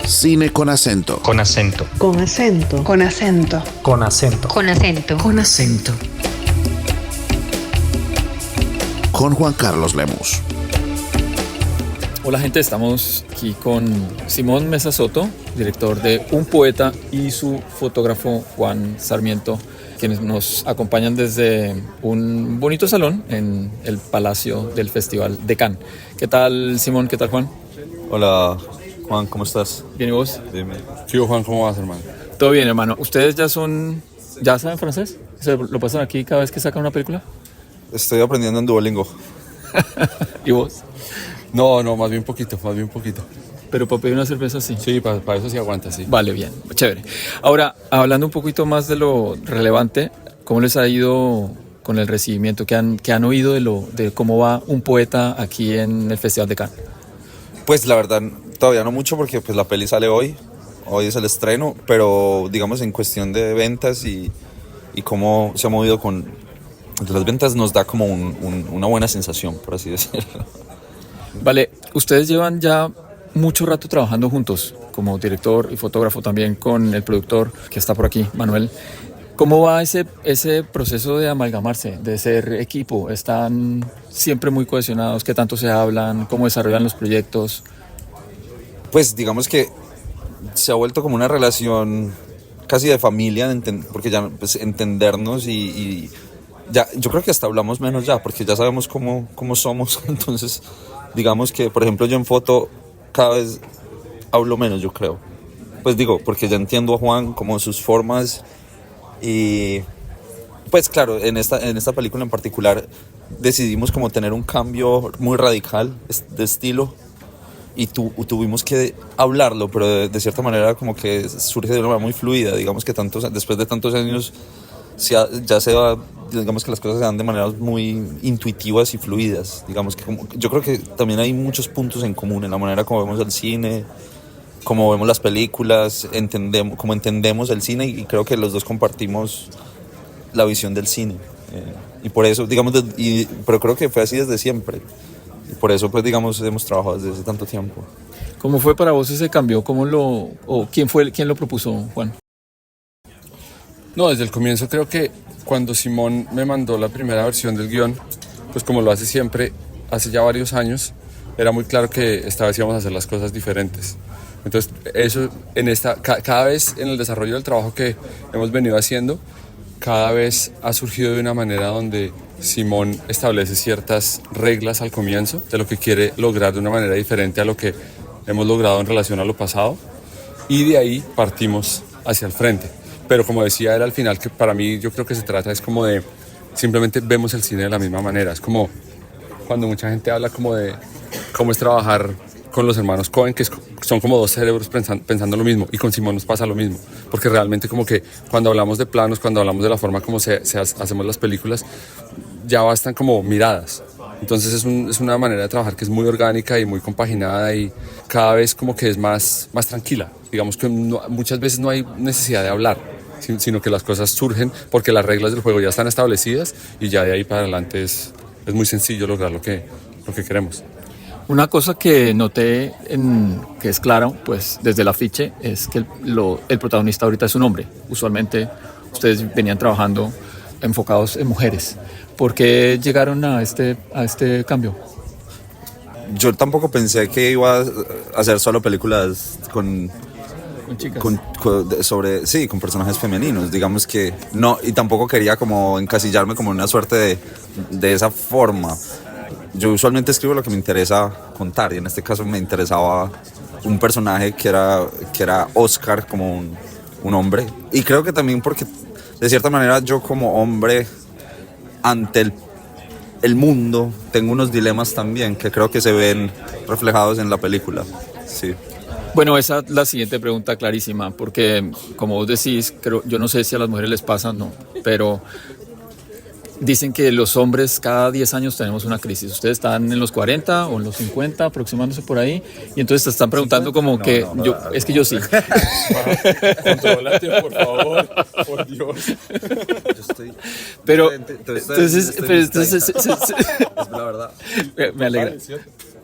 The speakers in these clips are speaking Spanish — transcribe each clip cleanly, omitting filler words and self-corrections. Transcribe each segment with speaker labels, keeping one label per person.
Speaker 1: Cine con acento.
Speaker 2: Con acento.
Speaker 3: Con acento.
Speaker 4: Con acento.
Speaker 2: Con acento.
Speaker 5: Con acento.
Speaker 4: Con acento.
Speaker 1: Con Juan Carlos Lemus.
Speaker 6: Hola gente, estamos aquí con Simón Mesa Soto, director de Un Poeta, y su fotógrafo Juan Sarmiento, quienes nos acompañan desde un bonito salón en el Palacio del Festival de Cannes. ¿Qué tal, Simón? ¿Qué tal, Juan?
Speaker 7: Hola, Juan, ¿cómo estás?
Speaker 6: ¿Bien y vos?
Speaker 7: Dime. Sí, Juan, ¿cómo vas, hermano?
Speaker 6: Todo bien, hermano. ¿Ustedes ya saben francés? ¿Lo pasan aquí cada vez que sacan una película?
Speaker 7: Estoy aprendiendo en Duolingo.
Speaker 6: ¿Y vos?
Speaker 7: No, más bien poquito.
Speaker 6: Pero para pedir una cerveza sí.
Speaker 7: Sí, para eso sí aguanta, sí.
Speaker 6: Vale, bien, chévere. Ahora, hablando un poquito más de lo relevante, ¿cómo les ha ido con el recibimiento? ¿Qué han oído de cómo va Un Poeta aquí en el Festival de Cannes?
Speaker 7: Pues la verdad, todavía no mucho porque pues, la peli sale hoy. Hoy es el estreno, pero digamos en cuestión de ventas y cómo se ha movido con las ventas nos da como una buena sensación, por así decirlo.
Speaker 6: Vale, ustedes llevan ya mucho rato trabajando juntos, como director y fotógrafo, también con el productor que está por aquí, Manuel. ¿Cómo va ese proceso de amalgamarse, de ser equipo? ¿Están siempre muy cohesionados? ¿Qué tanto se hablan? ¿Cómo desarrollan los proyectos?
Speaker 7: Pues digamos que se ha vuelto como una relación casi de familia, porque ya pues, entendernos y ya, yo creo que hasta hablamos menos ya, porque ya sabemos cómo somos. Entonces, digamos que, por ejemplo, yo en foto cada vez hablo menos, yo creo. Pues digo, porque ya entiendo a Juan, como sus formas. Y pues claro, en esta película en particular decidimos como tener un cambio muy radical de estilo. Y tuvimos que hablarlo, pero de cierta manera como que surge de una manera muy fluida. Digamos que después de tantos años ya se va, digamos que las cosas se dan de maneras muy intuitivas y fluidas. Digamos que yo creo que también hay muchos puntos en común en la manera como vemos el cine, como vemos las películas, como entendemos el cine, y creo que los dos compartimos la visión del cine. Y por eso, digamos, pero creo que fue así desde siempre. Y por eso, pues, digamos, hemos trabajado desde hace tanto tiempo.
Speaker 6: ¿Cómo fue para vos ese cambio? ¿Quién lo propuso, Juan?
Speaker 8: No, desde el comienzo creo que cuando Simón me mandó la primera versión del guión, pues como lo hace siempre, hace ya varios años, era muy claro que esta vez íbamos a hacer las cosas diferentes. Entonces, eso cada vez en el desarrollo del trabajo que hemos venido haciendo, cada vez ha surgido de una manera donde Simón establece ciertas reglas al comienzo de lo que quiere lograr de una manera diferente a lo que hemos logrado en relación a lo pasado, y de ahí partimos hacia el frente. Pero como decía él al final, que para mí yo creo que se trata es como de simplemente vemos el cine de la misma manera. Es como cuando mucha gente habla como de cómo es trabajar con los hermanos Coen, que son como dos cerebros pensando lo mismo, y con Simón nos pasa lo mismo, porque realmente como que cuando hablamos de planos, cuando hablamos de la forma como hacemos las películas, ya bastan como miradas. Entonces es una manera de trabajar que es muy orgánica y muy compaginada, y cada vez como que es más tranquila. Digamos que muchas veces no hay necesidad de hablar, sino que las cosas surgen porque las reglas del juego ya están establecidas, y ya de ahí para adelante es muy sencillo lograr lo que queremos.
Speaker 6: Una cosa que noté que es claro, pues desde el afiche, es que el protagonista ahorita es un hombre. Usualmente ustedes venían trabajando enfocados en mujeres. ¿Por qué llegaron a este cambio?
Speaker 7: Yo tampoco pensé que iba a hacer solo películas con
Speaker 6: chicas.
Speaker 7: Con personajes femeninos, digamos que no, y tampoco quería como encasillarme como una suerte de esa forma. Yo usualmente escribo lo que me interesa contar, y en este caso me interesaba un personaje que era Oscar, como un hombre, y creo que también porque de cierta manera yo como hombre ante el mundo tengo unos dilemas también que creo que se ven reflejados en la película. Sí.
Speaker 6: Bueno, esa es la siguiente pregunta clarísima, porque como vos decís, yo no sé si a las mujeres les pasa, no, pero dicen que los hombres cada 10 años tenemos una crisis. Ustedes están en los 40 o en los 50, aproximándose por ahí, y entonces te están preguntando como que... Es que yo sí.
Speaker 8: Contrólate, por favor, por Dios.
Speaker 7: Yo estoy...
Speaker 6: Pero...
Speaker 7: Entonces,
Speaker 6: Es la verdad.
Speaker 7: Me alegra.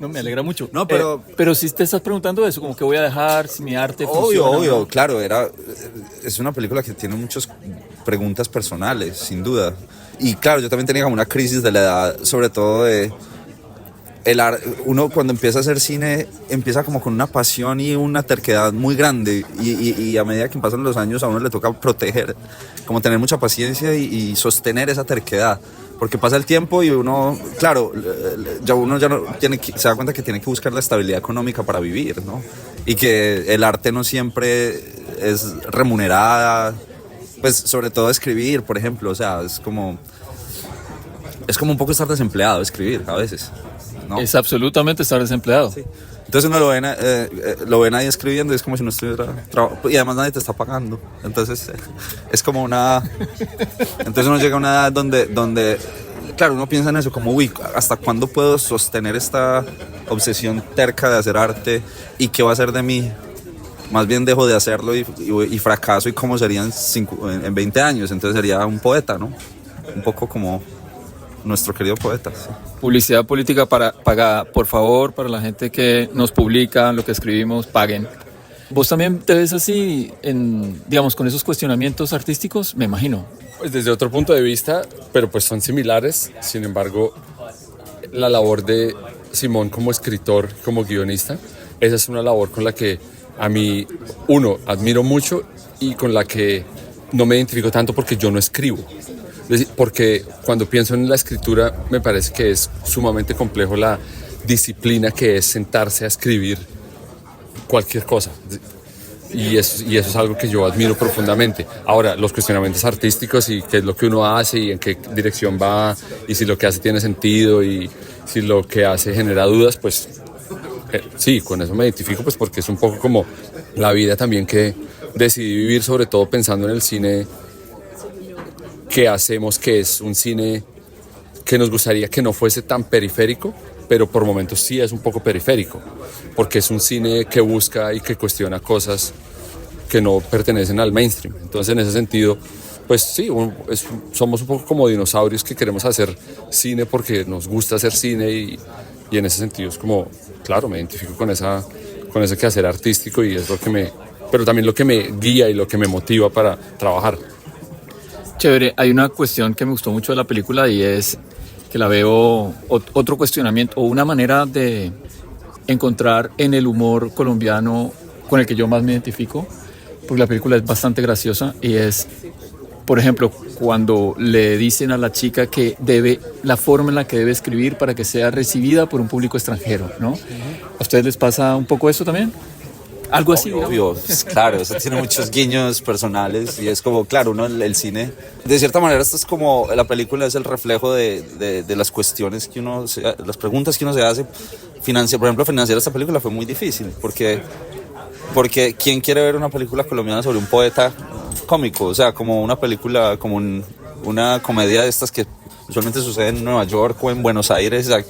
Speaker 6: No, me alegra mucho.
Speaker 7: No, pero...
Speaker 6: pero si te estás preguntando eso, como que voy a dejar, si mi arte funciona,
Speaker 7: Obvio,
Speaker 6: ¿no?
Speaker 7: claro, es una película que tiene muchas preguntas personales, sin duda. Y claro, yo también tenía como una crisis de la edad, sobre todo de... Uno cuando empieza a hacer cine empieza como con una pasión y una terquedad muy grande y a medida que pasan los años a uno le toca proteger, como tener mucha paciencia y sostener esa terquedad, porque pasa el tiempo y uno, claro, uno ya no se da cuenta que tiene que buscar la estabilidad económica para vivir, ¿no? Y que el arte no siempre es remunerada, pues sobre todo escribir, por ejemplo, o sea, es como un poco estar desempleado, escribir a veces, ¿no?
Speaker 6: Es absolutamente estar desempleado.
Speaker 7: Sí. Entonces uno lo ven ahí escribiendo y es como si no estuviera trabajando. Y además nadie te está pagando. Entonces es como una... Entonces uno llega a una edad donde claro, uno piensa en eso, como, uy, ¿hasta cuándo puedo sostener esta obsesión terca de hacer arte? ¿Y qué va a ser de mí? Más bien dejo de hacerlo y fracaso. ¿Y cómo sería en 20 años? Entonces sería un poeta, ¿no? Un poco como... nuestro querido poeta. Sí.
Speaker 6: Publicidad política pagada, por favor, para la gente que nos publica lo que escribimos, paguen. ¿Vos también te ves así, digamos, con esos cuestionamientos artísticos? Me imagino.
Speaker 8: Pues desde otro punto de vista, pero pues son similares. Sin embargo, la labor de Simón como escritor, como guionista, esa es una labor con la que a mí, admiro mucho y con la que no me identifico tanto porque yo no escribo. Porque cuando pienso en la escritura me parece que es sumamente complejo la disciplina que es sentarse a escribir cualquier cosa. Y eso es algo que yo admiro profundamente. Ahora, los cuestionamientos artísticos y qué es lo que uno hace y en qué dirección va y si lo que hace tiene sentido y si lo que hace genera dudas, pues sí, con eso me identifico, pues porque es un poco como la vida también que decidí vivir, sobre todo pensando en el cine que hacemos, que es un cine que nos gustaría que no fuese tan periférico, pero por momentos sí es un poco periférico, porque es un cine que busca y que cuestiona cosas que no pertenecen al mainstream. Entonces, en ese sentido, pues sí, somos un poco como dinosaurios que queremos hacer cine porque nos gusta hacer cine y en ese sentido es como, claro, me identifico con ese quehacer artístico y es pero también lo que me guía y lo que me motiva para trabajar.
Speaker 6: Chévere, hay una cuestión que me gustó mucho de la película y es que la veo otro cuestionamiento o una manera de encontrar en el humor colombiano con el que yo más me identifico, porque la película es bastante graciosa y es, por ejemplo, cuando le dicen a la chica que la forma en la que debe escribir para que sea recibida por un público extranjero, ¿no? ¿A ustedes les pasa un poco eso también? Algo así,
Speaker 7: obvio, claro, eso tiene muchos guiños personales y es como, claro, uno el cine, de cierta manera esto es como, la película es el reflejo de las cuestiones que las preguntas que uno se hace. Por ejemplo, financiar esta película fue muy difícil, porque ¿quién quiere ver una película colombiana sobre un poeta cómico? O sea, como una película, como una comedia de estas que usualmente sucede en Nueva York o en Buenos Aires, o sea,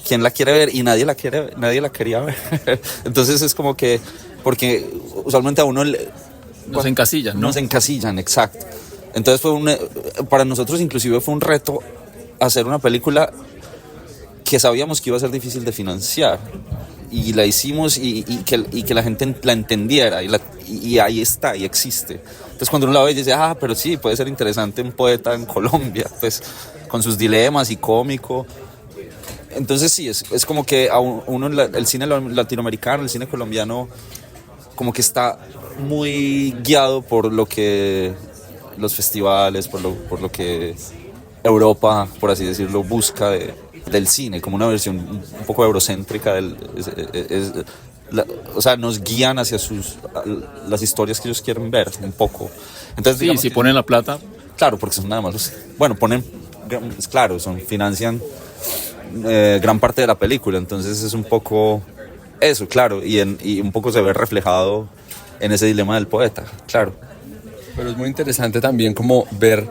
Speaker 7: ¿quién la quiere ver? Y nadie la quería ver. Entonces es como que, porque usualmente a uno
Speaker 6: nos encasillan, ¿no?
Speaker 7: Nos encasillan, exacto. Entonces para nosotros inclusive fue un reto hacer una película que sabíamos que iba a ser difícil de financiar y la hicimos y que la gente la entendiera y ahí está, y existe. Entonces cuando uno la ve dice, pero sí, puede ser interesante un poeta en Colombia, pues con sus dilemas y cómico. Entonces sí, es como que a uno el cine latinoamericano, el cine colombiano, como que está muy guiado por lo que los festivales, por lo que Europa, por así decirlo, busca del cine, como una versión un poco eurocéntrica o sea, nos guían hacia las historias que ellos quieren ver, un poco. Entonces,
Speaker 6: sí, si ponen la plata.
Speaker 7: Claro, porque son nada más financian gran parte de la película, entonces es un poco eso, claro, y un poco se ve reflejado en ese dilema del poeta, claro.
Speaker 8: Pero es muy interesante también como ver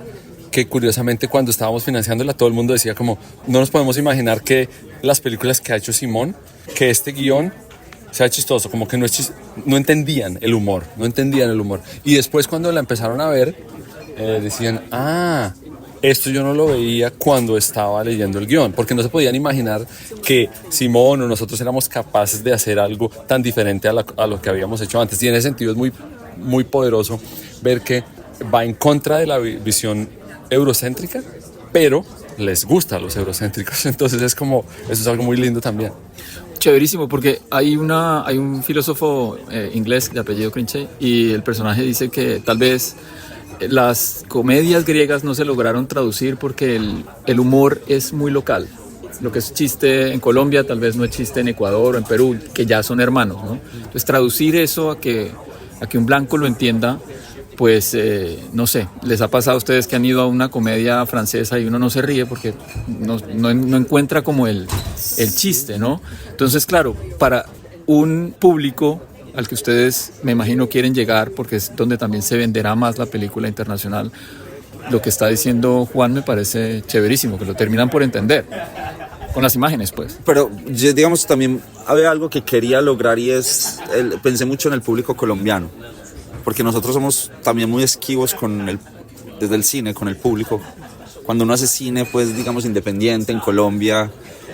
Speaker 8: que curiosamente cuando estábamos financiándola todo el mundo decía como, no nos podemos imaginar que las películas que ha hecho Simón, que este guión sea chistoso, como que no entendían el humor. Y después cuando la empezaron a ver, decían, Esto yo no lo veía cuando estaba leyendo el guión, porque no se podían imaginar que Simón o nosotros éramos capaces de hacer algo tan diferente a lo que habíamos hecho antes. Y en ese sentido es muy, muy poderoso ver que va en contra de la visión eurocéntrica, pero les gusta a los eurocéntricos. Entonces eso es algo muy lindo también.
Speaker 6: Chéverísimo, porque hay un filósofo inglés de apellido Crinche y el personaje dice que tal vez las comedias griegas no se lograron traducir porque el humor es muy local. Lo que es chiste en Colombia tal vez no es chiste en Ecuador o en Perú, que ya son hermanos, ¿no? Entonces traducir eso a que un blanco lo entienda, pues no sé, les ha pasado a ustedes que han ido a una comedia francesa y uno no se ríe porque no encuentra como el chiste, ¿no? Entonces, claro, para un público al que ustedes, me imagino, quieren llegar, porque es donde también se venderá más la película internacional, lo que está diciendo Juan me parece chéverísimo, que lo terminan por entender, con las imágenes, pues.
Speaker 7: Pero, digamos, también había algo que quería lograr y pensé mucho en el público colombiano, porque nosotros somos también muy esquivos desde el cine, con el público. Cuando uno hace cine, pues, digamos, independiente en Colombia,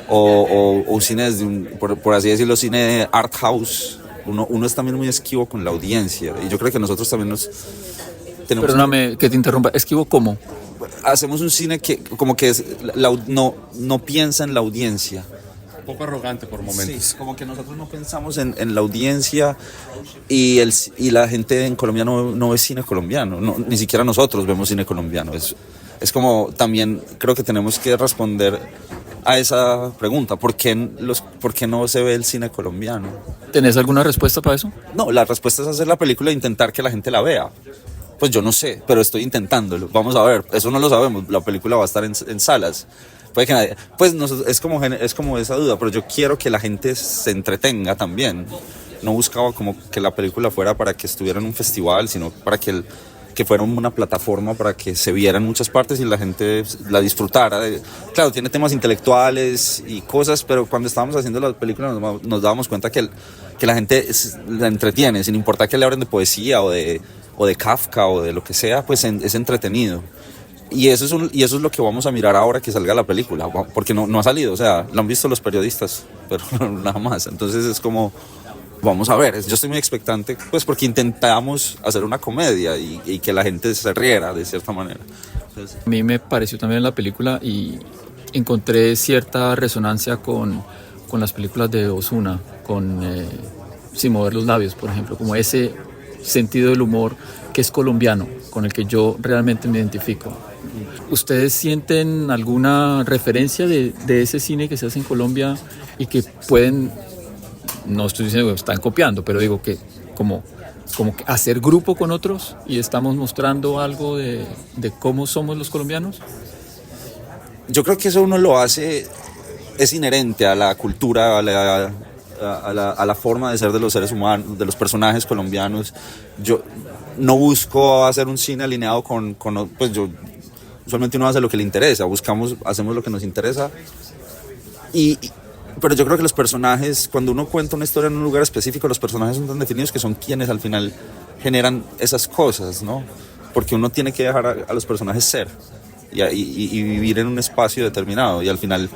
Speaker 7: o cine por así decirlo, cine art house, uno es también muy esquivo con la audiencia, y yo creo que nosotros también tenemos...
Speaker 6: Perdóname que te interrumpa, ¿esquivo cómo?
Speaker 7: Hacemos un cine que como que no piensa en la audiencia.
Speaker 8: Un poco arrogante por momentos.
Speaker 7: Sí, como que nosotros no pensamos en la audiencia y la gente en Colombia no ve cine colombiano, ni siquiera nosotros vemos cine colombiano. Es como también creo que tenemos que responder a esa pregunta, ¿por qué no se ve el cine colombiano?
Speaker 6: ¿Tenés alguna respuesta para eso?
Speaker 7: No, la respuesta es hacer la película e intentar que la gente la vea. Pues yo no sé, pero estoy intentándolo. Vamos a ver, eso no lo sabemos. La película va a estar en salas. Puede que nadie, pues es como esa duda, pero yo quiero que la gente se entretenga también. No buscaba como que la película fuera para que estuviera en un festival, sino para que fuera una plataforma para que se viera en muchas partes y la gente la disfrutara. Claro, tiene temas intelectuales y cosas, pero cuando estábamos haciendo la película nos dábamos cuenta que la gente la entretiene, sin importar que le hablen de poesía o de Kafka o de lo que sea, pues es entretenido. Y eso es lo que vamos a mirar ahora que salga la película, porque no ha salido, o sea, lo han visto los periodistas, pero nada más. Entonces es como, vamos a ver, yo estoy muy expectante, pues porque intentamos hacer una comedia y que la gente se riera de cierta manera. Entonces,
Speaker 6: a mí me pareció también la película y encontré cierta resonancia con las películas de Ozuna, con Sin mover los labios, por ejemplo, como ese sentido del humor que es colombiano, con el que yo realmente me identifico. ¿Ustedes sienten alguna referencia de ese cine que se hace en Colombia y que pueden, no estoy diciendo que están copiando, pero digo que como que hacer grupo con otros y estamos mostrando algo de cómo somos los colombianos?
Speaker 7: yo creo que eso uno lo hace, es inherente a la cultura, a la forma de ser de los seres humanos, de los personajes colombianos. Yo no busco hacer un cine alineado pues yo usualmente uno hace lo que le interesa, hacemos lo que nos interesa, pero yo creo que los personajes, cuando uno cuenta una historia en un lugar específico, los personajes son tan definidos que son quienes al final generan esas cosas, ¿no? Porque uno tiene que dejar a los personajes ser y vivir en un espacio determinado, y al final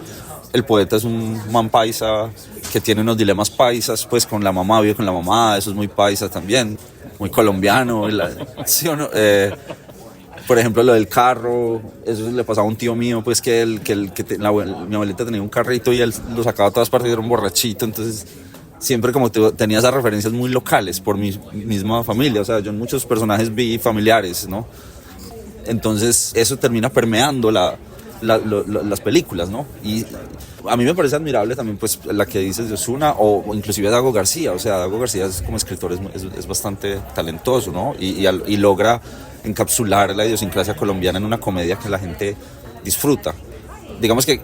Speaker 7: el poeta es un man paisa que tiene unos dilemas paisas, pues con la mamá, vive con la mamá, eso es muy paisa también, muy colombiano, ¿sí o no? Por ejemplo, lo del carro, eso le pasaba a un tío mío, pues mi abuelita tenía un carrito y él lo sacaba a todas partes y era un borrachito, entonces siempre como tenía esas referencias muy locales por mi misma familia, o sea, yo en muchos personajes vi familiares, ¿no? Entonces eso termina permeando las películas, ¿no? Y a mí me parece admirable también, pues, la que dices de Ozuna o inclusive Dago García. O sea, Dago García como escritor es bastante talentoso, ¿no? Y logra encapsular la idiosincrasia colombiana en una comedia que la gente disfruta. Digamos que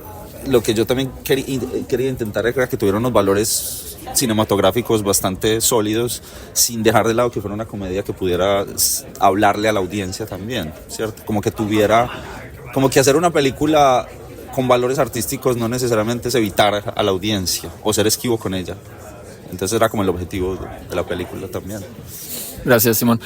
Speaker 7: lo que yo también quería intentar era que tuviera unos valores cinematográficos bastante sólidos, sin dejar de lado que fuera una comedia que pudiera hablarle a la audiencia también, ¿cierto? Como que hacer una película con valores artísticos no necesariamente es evitar a la audiencia o ser esquivo con ella. Entonces era como el objetivo de la película también.
Speaker 6: Gracias, Simón.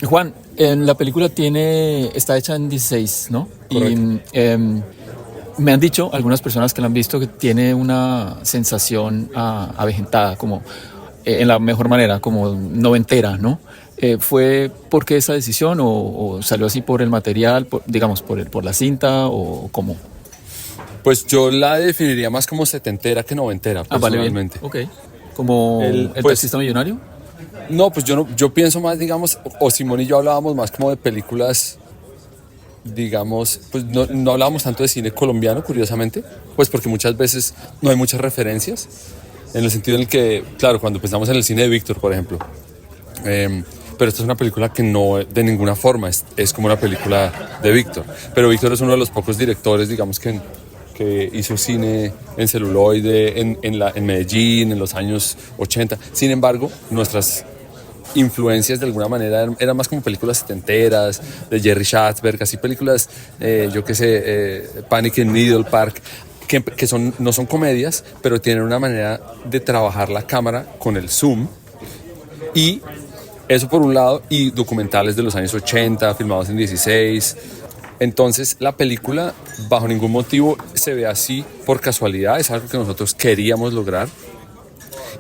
Speaker 6: Juan, en la película está hecha en 16, ¿no?
Speaker 8: Correcto.
Speaker 6: Y me han dicho algunas personas que la han visto que tiene una sensación avejentada, como en la mejor manera, como noventera, ¿no? ¿Fue por qué esa decisión o salió así por el material, digamos, por la cinta o cómo?
Speaker 8: Pues yo la definiría más como setentera que noventera,
Speaker 6: Vale, bien.
Speaker 8: personalmente.
Speaker 6: Ok. ¿Como el
Speaker 8: pues,
Speaker 6: taxista millonario?
Speaker 8: No, pues yo pienso más, digamos, o Simón y yo hablábamos más como de películas, digamos, pues no hablábamos tanto de cine colombiano, curiosamente, pues porque muchas veces no hay muchas referencias, en el sentido en el que, claro, cuando pensamos en el cine de Víctor, por ejemplo, pero esta es una película que no de ninguna forma es como una película de Víctor, pero Víctor es uno de los pocos directores, digamos, que hizo cine en celuloide en Medellín en los años 80. Sin embargo, nuestras influencias de alguna manera eran más como películas setenteras, de Jerry Schatzberg, así películas, yo qué sé, Panic in Needle Park, que no son comedias, pero tienen una manera de trabajar la cámara con el zoom. Y eso por un lado, y documentales de los años 80, filmados en 16. Entonces la película bajo ningún motivo se ve así por casualidad, es algo que nosotros queríamos lograr.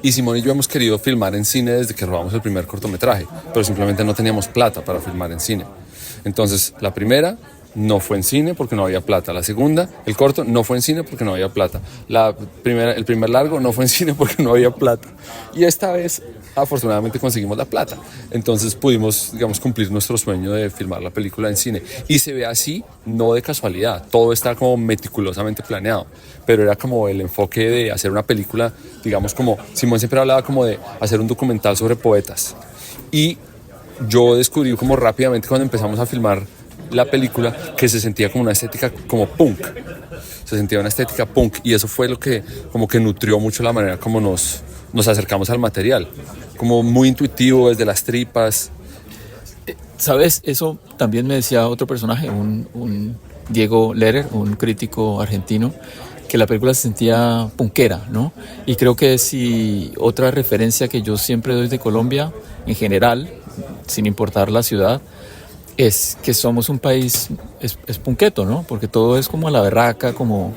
Speaker 8: Y Simón y yo hemos querido filmar en cine desde que robamos el primer cortometraje, pero simplemente no teníamos plata para filmar en cine. Entonces la primera no fue en cine porque no había plata. La segunda, el corto, no fue en cine porque no había plata. El primer largo no fue en cine porque no había plata. Y esta vez, afortunadamente, conseguimos la plata. Entonces pudimos, digamos, cumplir nuestro sueño de filmar la película en cine. Y se ve así, no de casualidad. Todo está como meticulosamente planeado. Pero era como el enfoque de hacer una película, digamos, como Simón siempre hablaba como de hacer un documental sobre poetas. Y yo descubrí como rápidamente cuando empezamos a filmar la película que se sentía como una estética como punk, se sentía una estética punk, y eso fue lo que como que nutrió mucho la manera como nos acercamos al material, como muy intuitivo desde las tripas.
Speaker 6: ¿Sabes? Eso también me decía otro personaje, un Diego Lehrer, un crítico argentino, que la película se sentía punkera, ¿no? Y creo que si otra referencia que yo siempre doy de Colombia, en general, sin importar la ciudad, es que somos un país, es punqueto, ¿no? Porque todo es como a la berraca, como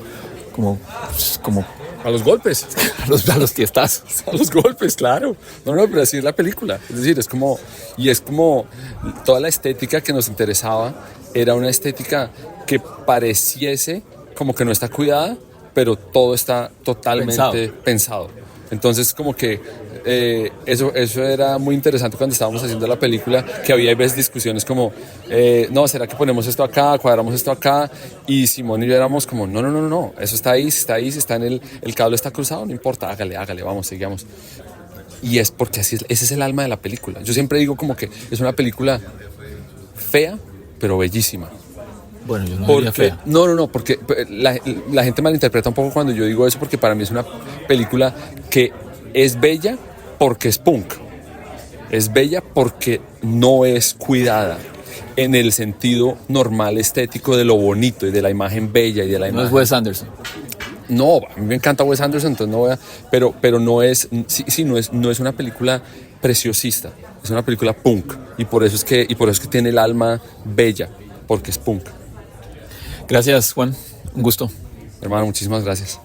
Speaker 8: A los golpes.
Speaker 6: a los tiestazos.
Speaker 8: A los golpes, claro. No, pero así es la película. Es decir, es como toda la estética que nos interesaba era una estética que pareciese como que no está cuidada, pero todo está totalmente pensado. Entonces, como que eso era muy interesante cuando estábamos haciendo la película, que había a veces discusiones como, no, ¿será que ponemos esto acá, cuadramos esto acá? Y Simón y yo éramos como, no, eso está ahí, si está en el cable está cruzado, no importa, hágale, vamos, sigamos. Y es porque así ese es el alma de la película. Yo siempre digo como que es una película fea, pero bellísima.
Speaker 6: Bueno, yo no diría fea.
Speaker 8: No, porque la gente malinterpreta un poco cuando yo digo eso, porque para mí es una película que es bella porque es punk. Es bella porque no es cuidada en el sentido normal estético de lo bonito y de la imagen bella y de la imagen.
Speaker 6: No es Wes Anderson.
Speaker 8: No, a mí me encanta Wes Anderson, entonces no voy a... Pero no es... Sí, no es una película preciosista. Es una película punk. Y por eso es que tiene el alma bella, porque es punk.
Speaker 6: Gracias, Juan. Un gusto.
Speaker 8: Hermano, muchísimas gracias.